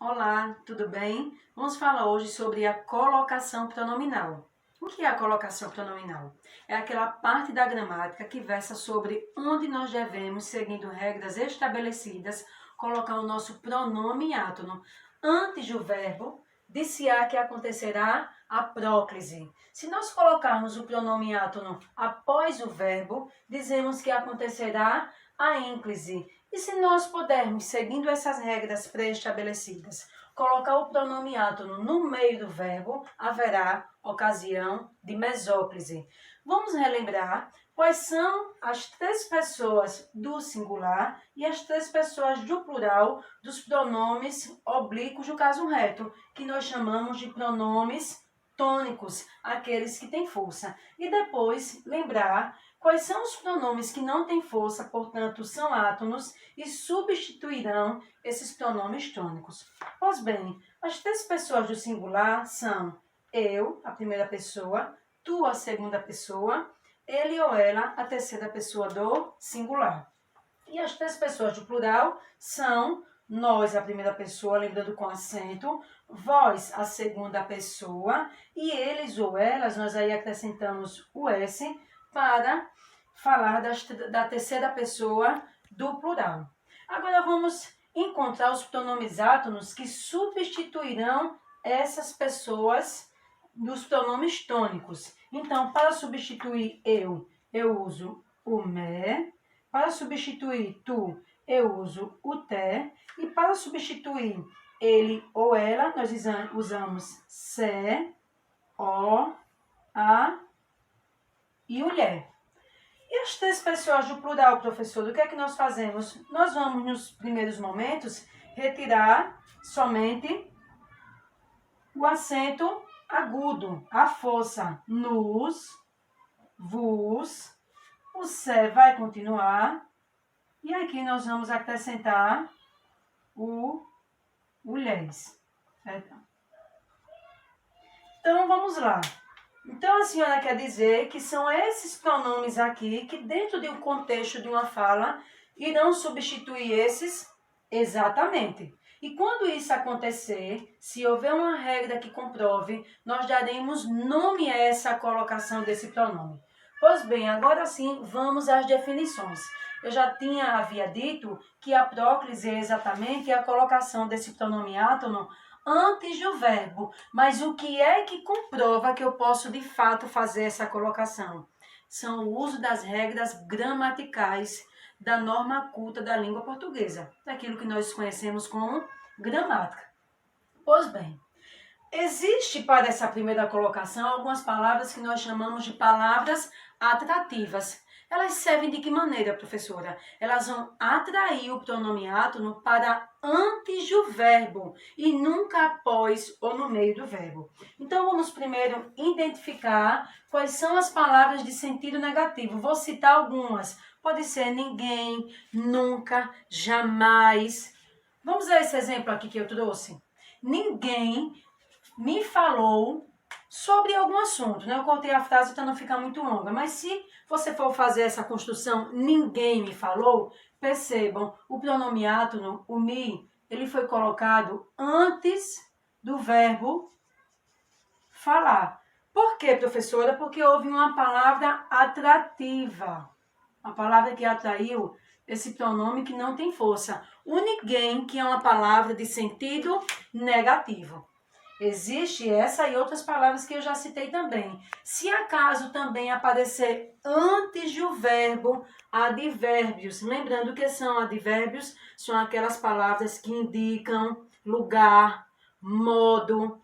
Olá, tudo bem? Vamos falar hoje sobre a colocação pronominal. O que é a colocação pronominal? É aquela parte da gramática que versa sobre onde nós devemos, seguindo regras estabelecidas, colocar o nosso pronome átono antes do verbo, dir-se-á que acontecerá a próclise. Se nós colocarmos o pronome átono após o verbo, dizemos que acontecerá a ênclise. E se nós pudermos, seguindo essas regras pré-estabelecidas, colocar o pronome átono no meio do verbo, haverá ocasião de mesóclise. Vamos relembrar quais são as três pessoas do singular e as três pessoas do plural dos pronomes oblíquos do caso reto, que nós chamamos de pronomes tônicos, aqueles que têm força. E depois lembrar quais são os pronomes que não têm força, portanto, são átonos e substituirão esses pronomes tônicos. Pois bem, as três pessoas do singular são eu, a primeira pessoa, tu, a segunda pessoa, ele ou ela, a terceira pessoa do singular. E as três pessoas do plural são nós, a primeira pessoa, lembrando com acento, vós, a segunda pessoa, e eles ou elas, nós aí acrescentamos o S para falar da terceira pessoa do plural. Agora vamos encontrar os pronomes átonos que substituirão essas pessoas dos pronomes tônicos. Então, para substituir eu uso o me. Para substituir tu, eu uso o te. E para substituir ele ou ela, nós usamos se, o, a e o lhe. E as três pessoas do plural, professor, o que é que nós fazemos? Nós vamos, nos primeiros momentos, retirar somente o acento agudo, a força, nos, vos, o se vai continuar, e aqui nós vamos acrescentar o lhes. Então, vamos lá. Então, a senhora quer dizer que são esses pronomes aqui que, dentro de um contexto de uma fala, irão substituir esses? Exatamente. E quando isso acontecer, se houver uma regra que comprove, nós daremos nome a essa colocação desse pronome. Pois bem, agora sim, vamos às definições. Eu já havia dito que a próclise é exatamente a colocação desse pronome átono antes do verbo. Mas o que é que comprova que eu posso, de fato, fazer essa colocação? São o uso das regras gramaticais da norma culta da língua portuguesa, daquilo que nós conhecemos como gramática. Pois bem, existe para essa primeira colocação algumas palavras que nós chamamos de palavras atrativas. Elas servem de que maneira, professora? Elas vão atrair o pronome átono para antes do verbo e nunca após ou no meio do verbo. Então, vamos primeiro identificar quais são as palavras de sentido negativo. Vou citar algumas. Pode ser ninguém, nunca, jamais. Vamos a esse exemplo aqui que eu trouxe. Ninguém me falou sobre algum assunto, né? Eu cortei a frase para não ficar muito longa, mas se você for fazer essa construção, ninguém me falou, percebam, o pronome átono, o me, ele foi colocado antes do verbo falar. Por quê, professora? Porque houve uma palavra atrativa, uma palavra que atraiu esse pronome que não tem força. O ninguém, que é uma palavra de sentido negativo. Existe essa e outras palavras que eu já citei também. Se acaso também aparecer antes do verbo advérbios, lembrando que são advérbios, são aquelas palavras que indicam lugar, modo.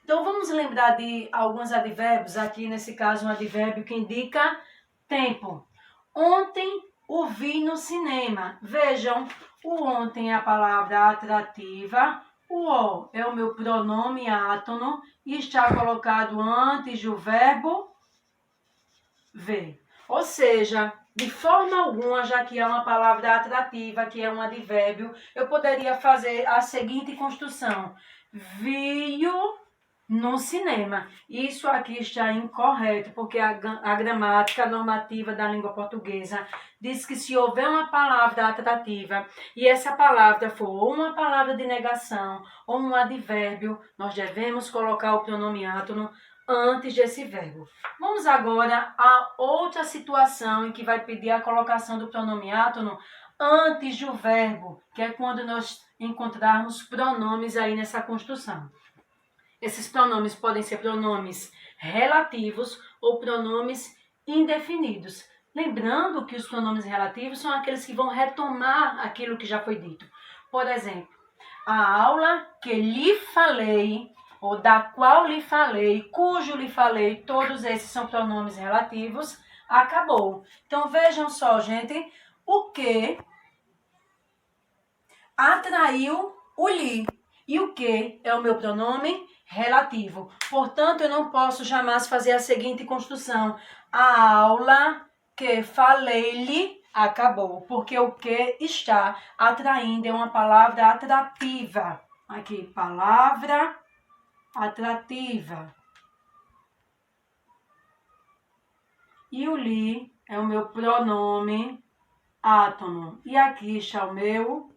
Então vamos lembrar de alguns advérbios, aqui nesse caso um advérbio que indica tempo. Ontem o vi no cinema. Vejam, o ontem é a palavra atrativa. O o é o meu pronome átono e está colocado antes do verbo ver. Ou seja, de forma alguma, já que é uma palavra atrativa, que é um advérbio, eu poderia fazer a seguinte construção. Viu no cinema. Isso aqui está incorreto, porque a gramática normativa da língua portuguesa diz que se houver uma palavra atrativa e essa palavra for uma palavra de negação ou um advérbio, nós devemos colocar o pronome átono antes desse verbo. Vamos agora a outra situação em que vai pedir a colocação do pronome átono antes do verbo, que é quando nós encontrarmos pronomes aí nessa construção. Esses pronomes podem ser pronomes relativos ou pronomes indefinidos. Lembrando que os pronomes relativos são aqueles que vão retomar aquilo que já foi dito. Por exemplo, a aula que lhe falei, ou da qual lhe falei, cujo lhe falei, todos esses são pronomes relativos, acabou. Então vejam só, gente, o que atraiu o lhe. E o que é o meu pronome relativo. Portanto, eu não posso jamais fazer a seguinte construção. A aula que falei-lhe acabou, porque o que está atraindo é uma palavra atrativa. Aqui, palavra atrativa. E o lhe é o meu pronome átono. E aqui está o meu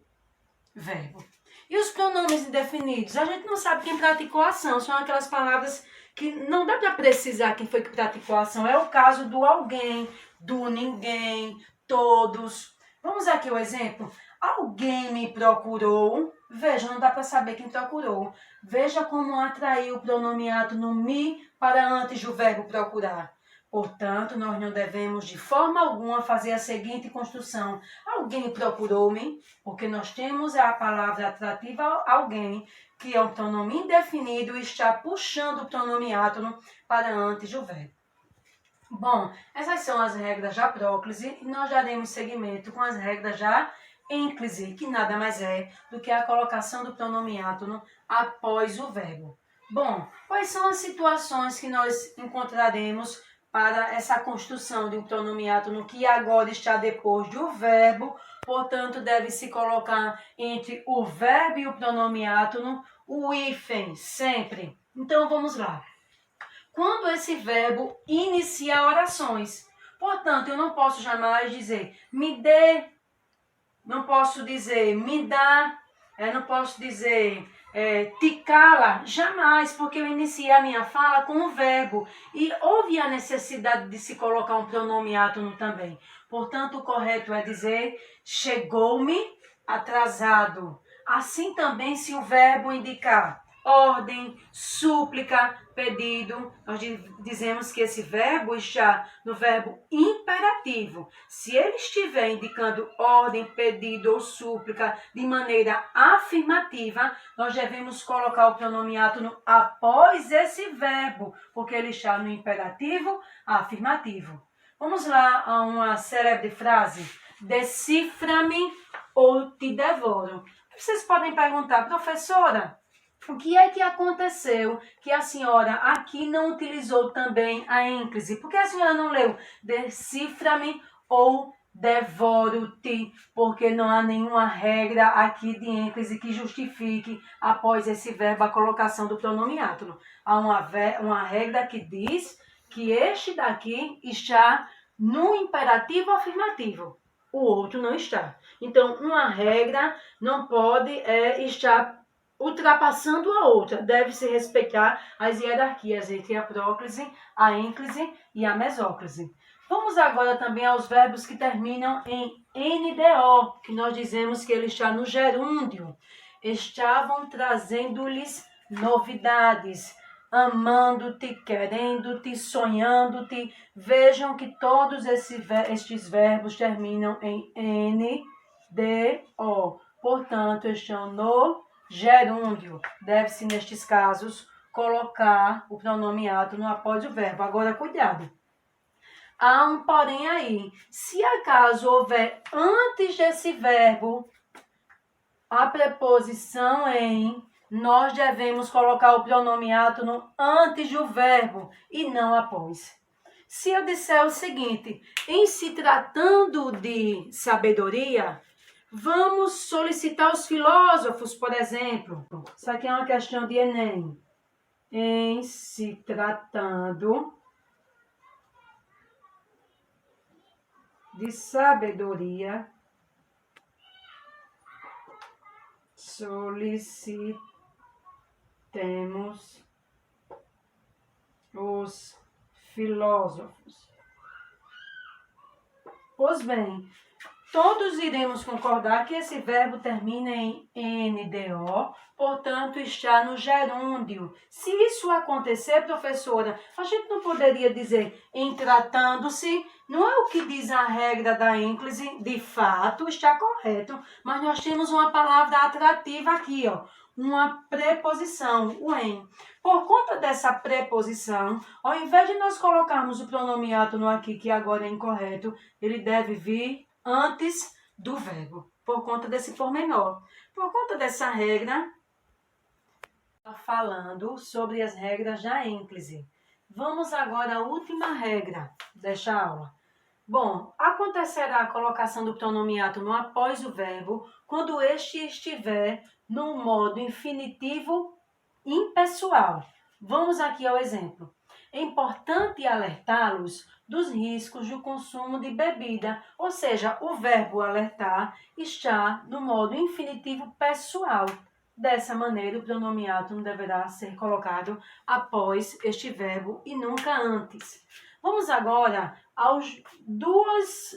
verbo. E os pronomes indefinidos? A gente não sabe quem praticou a ação. São aquelas palavras que não dá para precisar quem foi que praticou a ação. É o caso do alguém, do ninguém, todos. Vamos aqui o exemplo. Alguém me procurou. Veja, não dá para saber quem procurou. Veja como atraiu o pronome átono me para antes do verbo procurar. Portanto, nós não devemos de forma alguma fazer a seguinte construção. Alguém procurou-me, porque nós temos a palavra atrativa alguém, que é um pronome indefinido e está puxando o pronome átono para antes do verbo. Bom, essas são as regras da próclise e nós daremos seguimento com as regras da ênclise, que nada mais é do que a colocação do pronome átono após o verbo. Bom, quais são as situações que nós encontraremos para essa construção de um pronome átono que agora está depois do verbo, portanto, deve-se colocar entre o verbo e o pronome átono o hífen, sempre. Então, vamos lá. Quando esse verbo inicia orações, portanto, eu não posso jamais dizer me dê, não posso dizer me dá, não posso dizer te cala, jamais, porque eu iniciei a minha fala com o verbo e houve a necessidade de se colocar um pronome átono também. Portanto, o correto é dizer chegou-me atrasado. Assim também se o verbo indicar ordem, súplica, pedido, nós dizemos que esse verbo está no verbo imperativo. Se ele estiver indicando ordem, pedido ou súplica de maneira afirmativa, nós devemos colocar o pronome átono após esse verbo, porque ele está no imperativo afirmativo. Vamos lá a uma célebre frase. Decifra-me ou te devoro. Vocês podem perguntar, professora, o que é que aconteceu que a senhora aqui não utilizou também a ênclise? Por que a senhora não leu decifra-me ou devoro-te? Porque não há nenhuma regra aqui de ênclise que justifique após esse verbo a colocação do pronome átono. Há uma regra que diz que este daqui está no imperativo afirmativo. O outro não está. Então, uma regra não pode estar ultrapassando a outra. Deve-se respeitar as hierarquias entre a próclise, a ênclise e a mesóclise. Vamos agora também aos verbos que terminam em NDO, que nós dizemos que ele está no gerúndio. Estavam trazendo-lhes novidades, amando-te, querendo-te, sonhando-te. Vejam que todos estes verbos terminam em NDO. Portanto, estão no gerúndio. Deve-se, nestes casos, colocar o pronome átono após o verbo. Agora, cuidado. Há um porém aí. Se acaso houver antes desse verbo a preposição em, nós devemos colocar o pronome átono antes do verbo e não após. Se eu disser o seguinte, em se tratando de sabedoria, vamos solicitar os filósofos, por exemplo. Isso aqui é uma questão de Enem. em se tratando de sabedoria, solicitemos os filósofos. Pois bem, todos iremos concordar que esse verbo termina em NDO, portanto, está no gerúndio. Se isso acontecer, professora, a gente não poderia dizer em tratando-se, não é o que diz a regra da ênclise, de fato, está correto, mas nós temos uma palavra atrativa aqui, ó, uma preposição, o em. Por conta dessa preposição, ao invés de nós colocarmos o pronome átono aqui, que agora é incorreto, ele deve vir antes do verbo, por conta desse pormenor. Por conta dessa regra, está falando sobre as regras da ênclise. Vamos agora à última regra desta aula. Bom, acontecerá a colocação do pronome átono após o verbo quando este estiver no modo infinitivo impessoal. Vamos aqui ao exemplo. É importante alertá-los dos riscos do consumo de bebida, ou seja, o verbo alertar está no modo infinitivo pessoal. Dessa maneira, o pronome átono deverá ser colocado após este verbo e nunca antes. Vamos agora às duas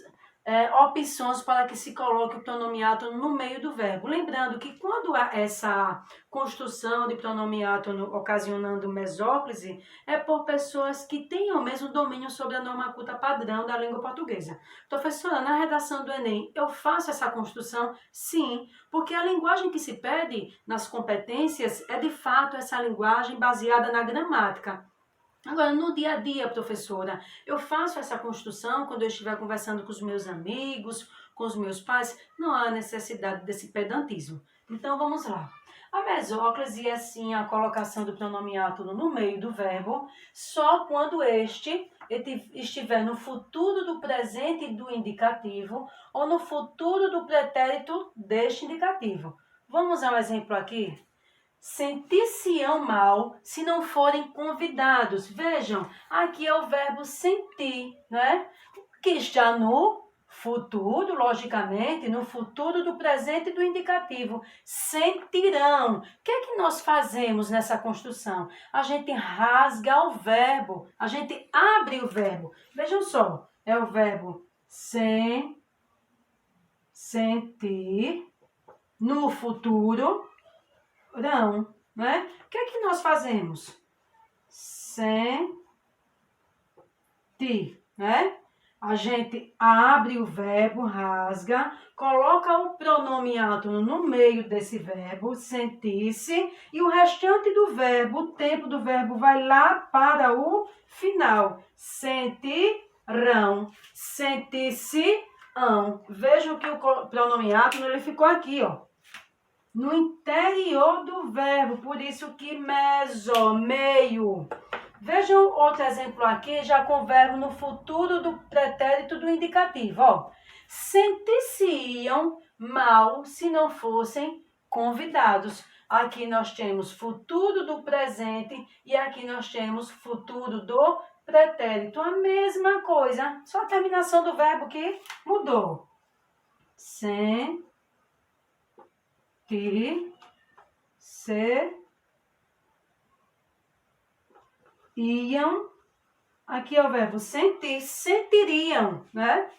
opções para que se coloque o pronome átono no meio do verbo. Lembrando que quando há essa construção de pronome átono ocasionando mesóclise, é por pessoas que têm o mesmo domínio sobre a norma culta padrão da língua portuguesa. Professora, na redação do Enem, eu faço essa construção? Sim, porque a linguagem que se pede nas competências é de fato essa linguagem baseada na gramática. Agora, no dia a dia, professora, eu faço essa construção quando eu estiver conversando com os meus amigos, com os meus pais, não há necessidade desse pedantismo. Então, vamos lá. A mesóclise é, sim, a colocação do pronome átono no meio do verbo, só quando este estiver no futuro do presente do indicativo ou no futuro do pretérito deste indicativo. Vamos ao exemplo aqui? Sentir-se-ão mal se não forem convidados. Vejam, aqui é o verbo sentir, né? Que está no futuro, logicamente, no futuro do presente do indicativo. Sentirão. O que é que nós fazemos nessa construção? A gente rasga o verbo, a gente abre o verbo. Vejam só, é o verbo sentir no futuro. Não, né? O que é que nós fazemos? Sentir, né? A gente abre o verbo, rasga, coloca o pronome átono no meio desse verbo, sentir-se, e o restante do verbo, o tempo do verbo, vai lá para o final. Sentirão, sentir-se-ão. Vejam que o pronome átono ele ficou aqui, ó. No interior do verbo, por isso que meso, meio. Vejam outro exemplo aqui, já com o verbo no futuro do pretérito do indicativo. Ó. Sentir-se-iam mal se não fossem convidados. Aqui nós temos futuro do presente e aqui nós temos futuro do pretérito. A mesma coisa, só a terminação do verbo que mudou. Iam, aqui é o verbo sentir, sentiriam, né?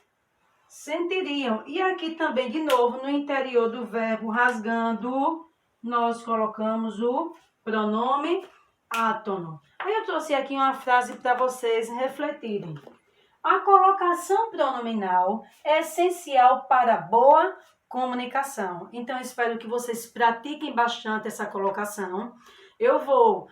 Sentiriam. E aqui também, de novo, no interior do verbo rasgando, nós colocamos o pronome átono. Aí eu trouxe aqui uma frase para vocês refletirem. A colocação pronominal é essencial para boa comunicação. Então, espero que vocês pratiquem bastante essa colocação. Eu vou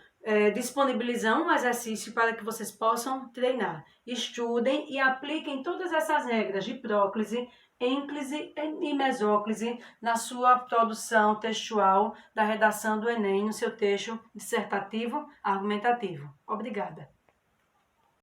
disponibilizar um exercício para que vocês possam treinar. Estudem e apliquem todas essas regras de próclise, ênclise e mesóclise na sua produção textual da redação do Enem, no seu texto dissertativo argumentativo. Obrigada.